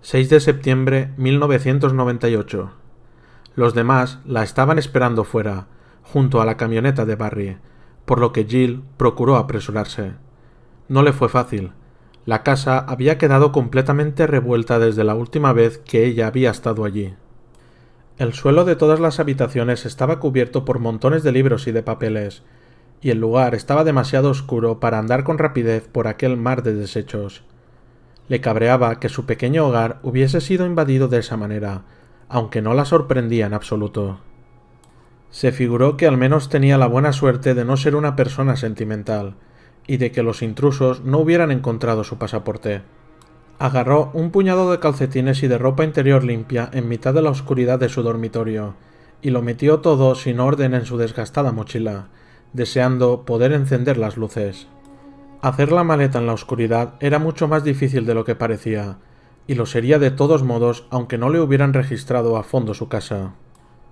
6 de septiembre 1998. Los demás la estaban esperando fuera, junto a la camioneta de Barry, por lo que Jill procuró apresurarse. No le fue fácil. La casa había quedado completamente revuelta desde la última vez que ella había estado allí. El suelo de todas las habitaciones estaba cubierto por montones de libros y de papeles, y el lugar estaba demasiado oscuro para andar con rapidez por aquel mar de desechos. Le cabreaba que su pequeño hogar hubiese sido invadido de esa manera, aunque no la sorprendía en absoluto. Se figuró que al menos tenía la buena suerte de no ser una persona sentimental, y de que los intrusos no hubieran encontrado su pasaporte. Agarró un puñado de calcetines y de ropa interior limpia en mitad de la oscuridad de su dormitorio, y lo metió todo sin orden en su desgastada mochila, deseando poder encender las luces. Hacer la maleta en la oscuridad era mucho más difícil de lo que parecía, y lo sería de todos modos aunque no le hubieran registrado a fondo su casa.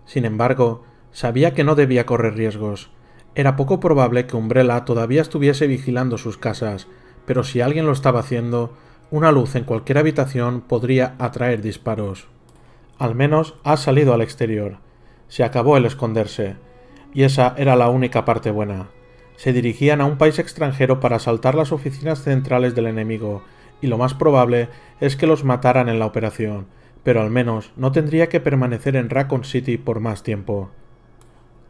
Sin embargo, sabía que no debía correr riesgos. Era poco probable que Umbrella todavía estuviese vigilando sus casas, pero si alguien lo estaba haciendo, una luz en cualquier habitación podría atraer disparos. Al menos ha salido al exterior. Se acabó el esconderse, y esa era la única parte buena. Se dirigían a un país extranjero para asaltar las oficinas centrales del enemigo, y lo más probable es que los mataran en la operación, pero al menos no tendría que permanecer en Raccoon City por más tiempo.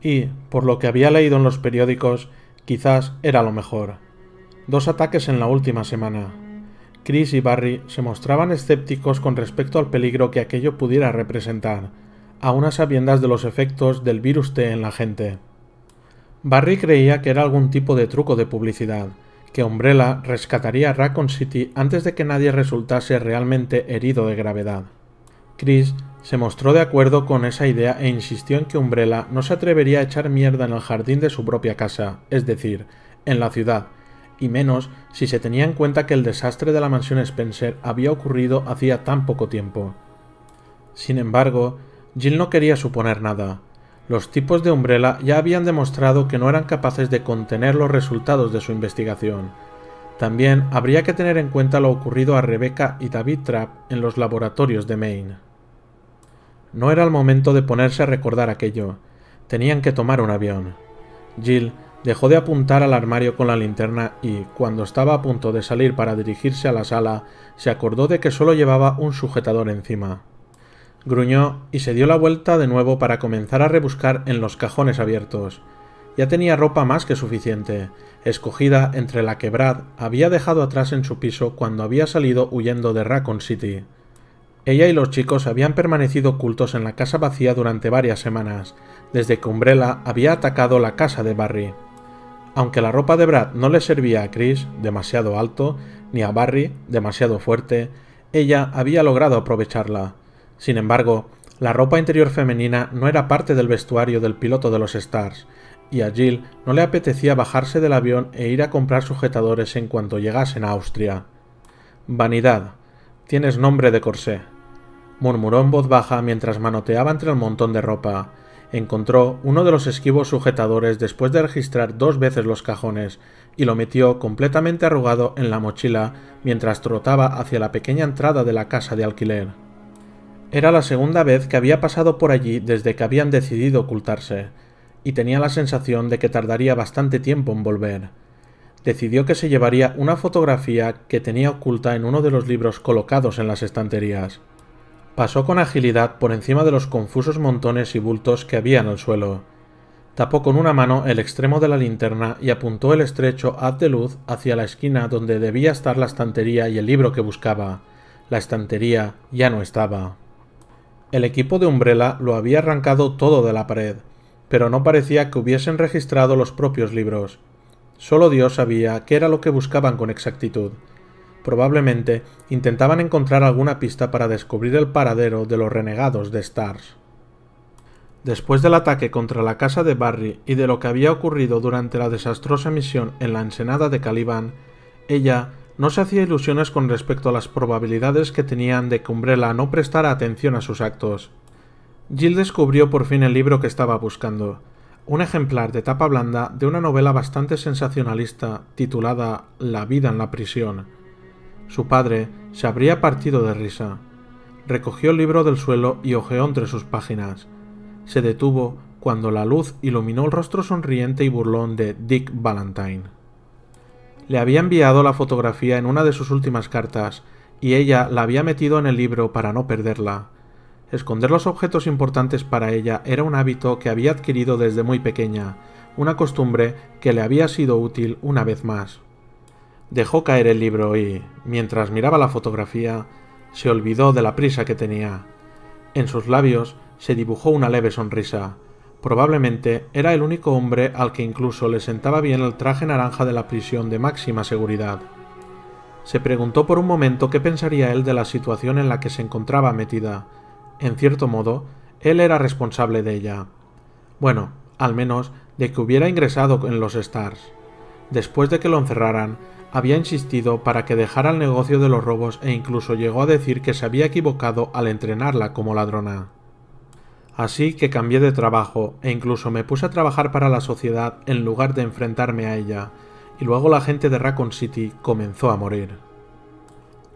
Y, por lo que había leído en los periódicos, quizás era lo mejor. 2 ataques en la última semana. Chris y Barry se mostraban escépticos con respecto al peligro que aquello pudiera representar, aun a sabiendas de los efectos del virus T en la gente. Barry creía que era algún tipo de truco de publicidad, que Umbrella rescataría a Raccoon City antes de que nadie resultase realmente herido de gravedad. Chris se mostró de acuerdo con esa idea e insistió en que Umbrella no se atrevería a echar mierda en el jardín de su propia casa, es decir, en la ciudad, y menos si se tenía en cuenta que el desastre de la mansión Spencer había ocurrido hacía tan poco tiempo. Sin embargo, Jill no quería suponer nada. Los tipos de Umbrella ya habían demostrado que no eran capaces de contener los resultados de su investigación. También habría que tener en cuenta lo ocurrido a Rebecca y David Trapp en los laboratorios de Maine. No era el momento de ponerse a recordar aquello. Tenían que tomar un avión. Jill dejó de apuntar al armario con la linterna y, cuando estaba a punto de salir para dirigirse a la sala, se acordó de que solo llevaba un sujetador encima. Gruñó y se dio la vuelta de nuevo para comenzar a rebuscar en los cajones abiertos. Ya tenía ropa más que suficiente, escogida entre la que Brad había dejado atrás en su piso cuando había salido huyendo de Raccoon City. Ella y los chicos habían permanecido ocultos en la casa vacía durante varias semanas, desde que Umbrella había atacado la casa de Barry. Aunque la ropa de Brad no le servía a Chris, demasiado alto, ni a Barry, demasiado fuerte, ella había logrado aprovecharla. Sin embargo, la ropa interior femenina no era parte del vestuario del piloto de los Stars, y a Jill no le apetecía bajarse del avión e ir a comprar sujetadores en cuanto llegasen a Austria. Vanidad, tienes nombre de corsé, murmuró en voz baja mientras manoteaba entre el montón de ropa. Encontró uno de los esquivos sujetadores después de registrar 2 veces los cajones y lo metió completamente arrugado en la mochila mientras trotaba hacia la pequeña entrada de la casa de alquiler. Era la segunda vez que había pasado por allí desde que habían decidido ocultarse, y tenía la sensación de que tardaría bastante tiempo en volver. Decidió que se llevaría una fotografía que tenía oculta en uno de los libros colocados en las estanterías. Pasó con agilidad por encima de los confusos montones y bultos que había en el suelo. Tapó con una mano el extremo de la linterna y apuntó el estrecho haz de luz hacia la esquina donde debía estar la estantería y el libro que buscaba. La estantería ya no estaba. El equipo de Umbrella lo había arrancado todo de la pared, pero no parecía que hubiesen registrado los propios libros. Solo Dios sabía qué era lo que buscaban con exactitud. Probablemente intentaban encontrar alguna pista para descubrir el paradero de los renegados de Stars. Después del ataque contra la casa de Barry y de lo que había ocurrido durante la desastrosa misión en la ensenada de Caliban, ella no se hacía ilusiones con respecto a las probabilidades que tenían de que Umbrella no prestara atención a sus actos. Jill descubrió por fin el libro que estaba buscando, un ejemplar de tapa blanda de una novela bastante sensacionalista titulada La vida en la prisión. Su padre se habría partido de risa. recogió el libro del suelo y hojeó entre sus páginas. Se detuvo cuando la luz iluminó el rostro sonriente y burlón de Dick Valentine. Le había enviado la fotografía en una de sus últimas cartas, y ella la había metido en el libro para no perderla. Esconder los objetos importantes para ella era un hábito que había adquirido desde muy pequeña, una costumbre que le había sido útil una vez más. Dejó caer el libro y, mientras miraba la fotografía, se olvidó de la prisa que tenía. En sus labios se dibujó una leve sonrisa. Probablemente era el único hombre al que incluso le sentaba bien el traje naranja de la prisión de máxima seguridad. Se preguntó por un momento qué pensaría él de la situación en la que se encontraba metida. En cierto modo, él era responsable de ella. Bueno, al menos de que hubiera ingresado en los Stars. Después de que lo encerraran, había insistido para que dejara el negocio de los robos e incluso llegó a decir que se había equivocado al entrenarla como ladrona. Así que cambié de trabajo e incluso me puse a trabajar para la sociedad en lugar de enfrentarme a ella, y luego la gente de Raccoon City comenzó a morir.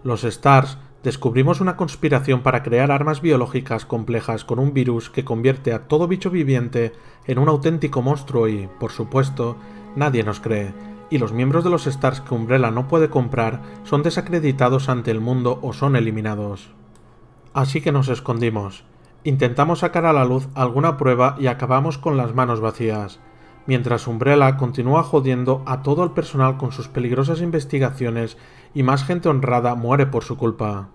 Los Stars descubrimos una conspiración para crear armas biológicas complejas con un virus que convierte a todo bicho viviente en un auténtico monstruo y, por supuesto, nadie nos cree, y los miembros de los Stars que Umbrella no puede comprar son desacreditados ante el mundo o son eliminados. Así que nos escondimos. Intentamos sacar a la luz alguna prueba y acabamos con las manos vacías, mientras Umbrella continúa jodiendo a todo el personal con sus peligrosas investigaciones y más gente honrada muere por su culpa.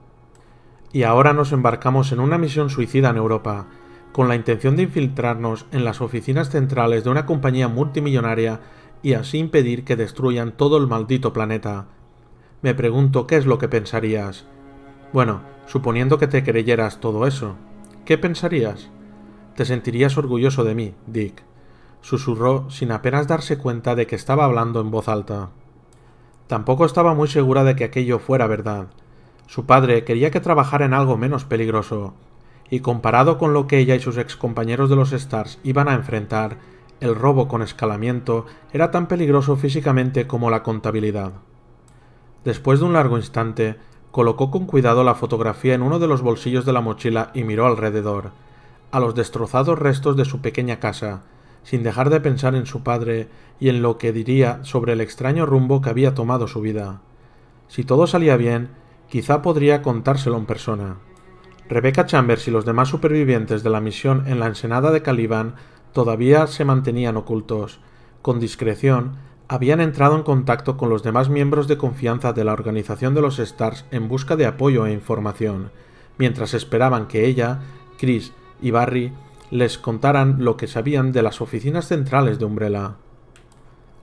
Y ahora nos embarcamos en una misión suicida en Europa, con la intención de infiltrarnos en las oficinas centrales de una compañía multimillonaria y así impedir que destruyan todo el maldito planeta. Me pregunto qué es lo que pensarías. Bueno, suponiendo que te creyeras todo eso, ¿qué pensarías? Te sentirías orgulloso de mí, Dick, susurró sin apenas darse cuenta de que estaba hablando en voz alta. Tampoco estaba muy segura de que aquello fuera verdad. Su padre quería que trabajara en algo menos peligroso, y comparado con lo que ella y sus excompañeros de los Stars iban a enfrentar, el robo con escalamiento era tan peligroso físicamente como la contabilidad. Después de un largo instante, colocó con cuidado la fotografía en uno de los bolsillos de la mochila y miró alrededor, a los destrozados restos de su pequeña casa, sin dejar de pensar en su padre y en lo que diría sobre el extraño rumbo que había tomado su vida. Si todo salía bien, quizá podría contárselo en persona. Rebecca Chambers y los demás supervivientes de la misión en la ensenada de Caliban todavía se mantenían ocultos. Con discreción, habían entrado en contacto con los demás miembros de confianza de la organización de los Stars en busca de apoyo e información, mientras esperaban que ella, Chris y Barry les contaran lo que sabían de las oficinas centrales de Umbrella.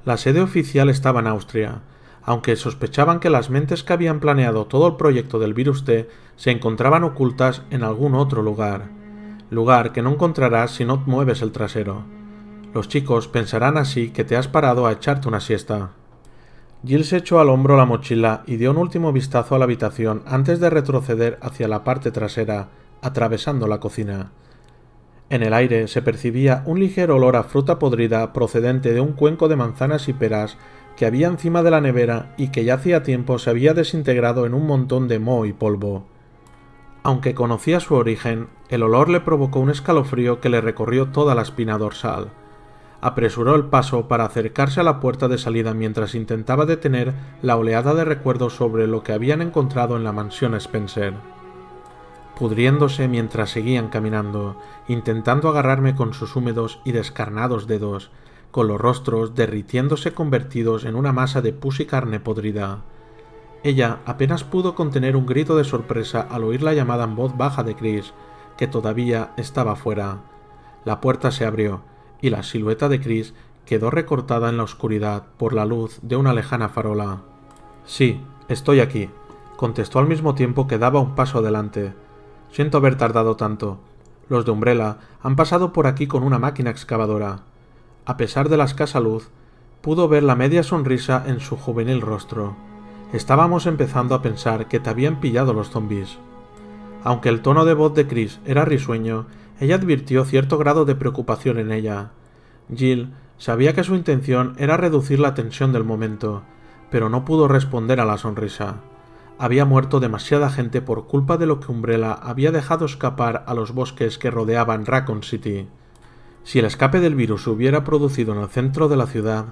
La sede oficial estaba en Austria, aunque sospechaban que las mentes que habían planeado todo el proyecto del virus T se encontraban ocultas en algún otro lugar que no encontrarás si no mueves el trasero. Los chicos pensarán así que te has parado a echarte una siesta. Jill se echó al hombro la mochila y dio un último vistazo a la habitación antes de retroceder hacia la parte trasera, atravesando la cocina. En el aire se percibía un ligero olor a fruta podrida procedente de un cuenco de manzanas y peras que había encima de la nevera y que ya hacía tiempo se había desintegrado en un montón de moho y polvo. Aunque conocía su origen, el olor le provocó un escalofrío que le recorrió toda la espina dorsal. Apresuró el paso para acercarse a la puerta de salida mientras intentaba detener la oleada de recuerdos sobre lo que habían encontrado en la mansión Spencer. Pudriéndose mientras seguían caminando, intentando agarrarme con sus húmedos y descarnados dedos, con los rostros derritiéndose convertidos en una masa de pus y carne podrida. Ella apenas pudo contener un grito de sorpresa al oír la llamada en voz baja de Chris, que todavía estaba fuera. La puerta se abrió, y la silueta de Chris quedó recortada en la oscuridad por la luz de una lejana farola. «Sí, estoy aquí», contestó al mismo tiempo que daba un paso adelante. «Siento haber tardado tanto. Los de Umbrella han pasado por aquí con una máquina excavadora». A pesar de la escasa luz, pudo ver la media sonrisa en su juvenil rostro. Estábamos empezando a pensar que te habían pillado los zombis. Aunque el tono de voz de Chris era risueño, ella advirtió cierto grado de preocupación en ella. Jill sabía que su intención era reducir la tensión del momento, pero no pudo responder a la sonrisa. había muerto demasiada gente por culpa de lo que Umbrella había dejado escapar a los bosques que rodeaban Raccoon City. Si el escape del virus se hubiera producido en el centro de la ciudad...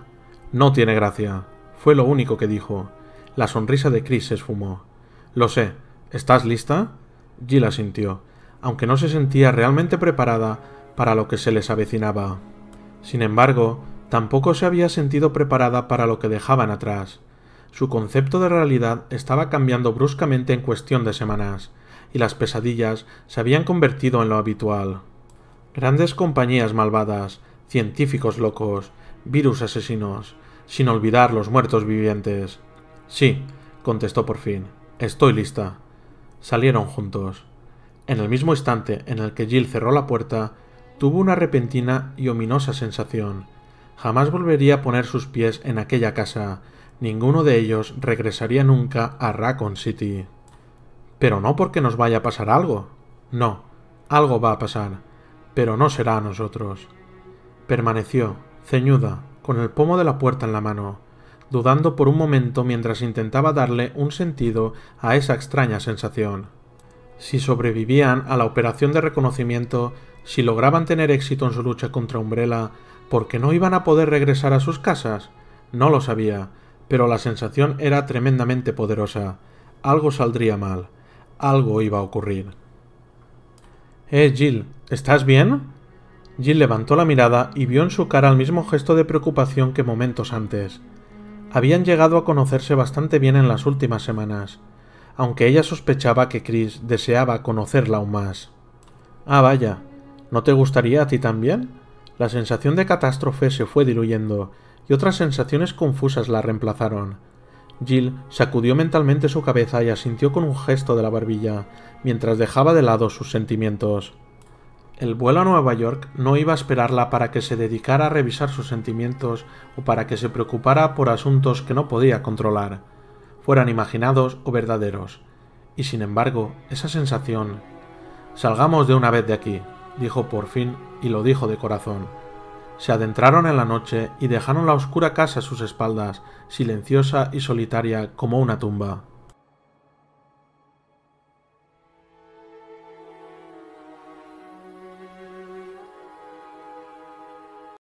No tiene gracia, fue lo único que dijo. La sonrisa de Chris se esfumó. Lo sé. ¿Estás lista? Jill asintió, aunque no se sentía realmente preparada para lo que se les avecinaba. Sin embargo, tampoco se había sentido preparada para lo que dejaban atrás. Su concepto de realidad estaba cambiando bruscamente en cuestión de semanas, y las pesadillas se habían convertido en lo habitual. Grandes compañías malvadas, científicos locos, virus asesinos, sin olvidar los muertos vivientes. Sí, contestó por fin. Estoy lista. Salieron juntos. En el mismo instante en el que Jill cerró la puerta, tuvo una repentina y ominosa sensación. Jamás volvería a poner sus pies en aquella casa. Ninguno de ellos regresaría nunca a Raccoon City. Pero no porque nos vaya a pasar algo. No, algo va a pasar, pero no será a nosotros. Permaneció, ceñuda, con el pomo de la puerta en la mano, dudando por un momento mientras intentaba darle un sentido a esa extraña sensación. Si sobrevivían a la operación de reconocimiento, si lograban tener éxito en su lucha contra Umbrella, ¿por qué no iban a poder regresar a sus casas? No lo sabía, pero la sensación era tremendamente poderosa. Algo saldría mal. Algo iba a ocurrir. Jill, ¿estás bien? Jill levantó la mirada y vio en su cara el mismo gesto de preocupación que momentos antes. Habían llegado a conocerse bastante bien en las últimas semanas, aunque ella sospechaba que Chris deseaba conocerla aún más. Ah, vaya, ¿no te gustaría a ti también? La sensación de catástrofe se fue diluyendo, y otras sensaciones confusas la reemplazaron. Jill sacudió mentalmente su cabeza y asintió con un gesto de la barbilla, mientras dejaba de lado sus sentimientos. El vuelo a Nueva York no iba a esperarla para que se dedicara a revisar sus sentimientos o para que se preocupara por asuntos que no podía controlar, fueran imaginados o verdaderos. Y sin embargo, esa sensación... «Salgamos de una vez de aquí», dijo por fin, y lo dijo de corazón. Se adentraron en la noche y dejaron la oscura casa a sus espaldas, silenciosa y solitaria como una tumba.